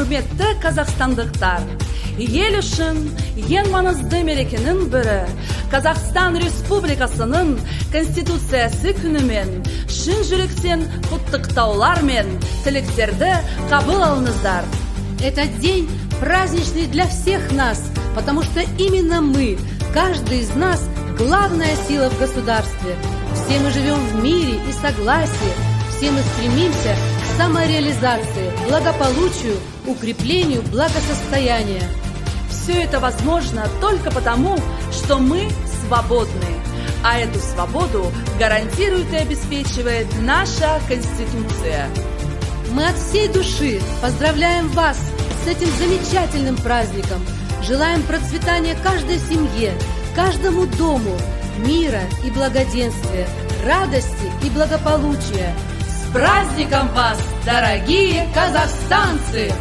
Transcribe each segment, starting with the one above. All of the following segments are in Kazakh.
Құрметті қазақстандықтар, ел үшін ең маңызды мерекенің бірі Қазақстан Республикасының Конституциясы күнімен шын жүректен құттықтаулар мен тілектерді қабыл алыңыздар. Этот день праздничный для всех нас, потому что именно мы, каждый из нас, главная сила в государстве. Все мы живем в мире и согласии, все мы стремимся к самореализации, благополучию, укреплению благосостояния. Все это возможно только потому, что мы свободны, а эту свободу гарантирует и обеспечивает наша Конституция. Мы от всей души поздравляем вас с этим замечательным праздником. Желаем процветания каждой семье, каждому дому, мира и благоденствия, радости и благополучия. С праздником вас, дорогие казахстанцы!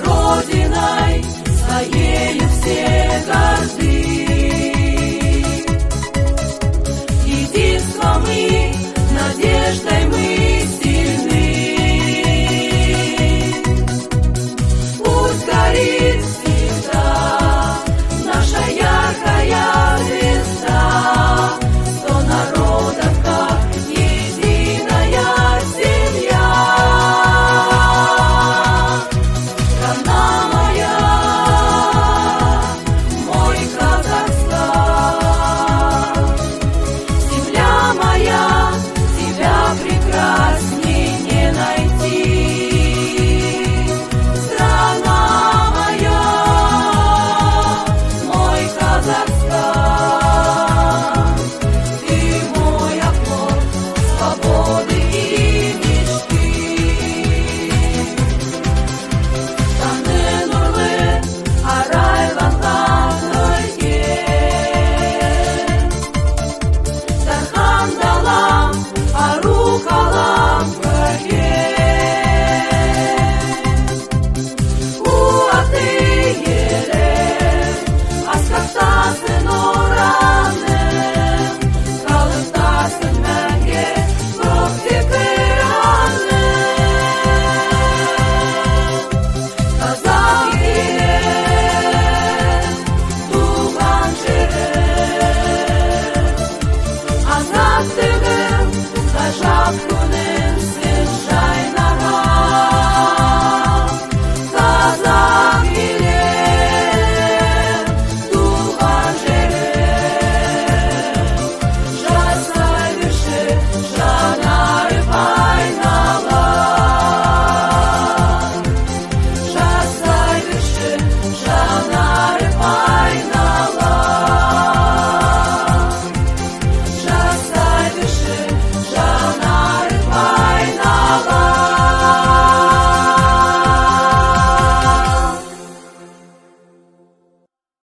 Родиной своею все горды.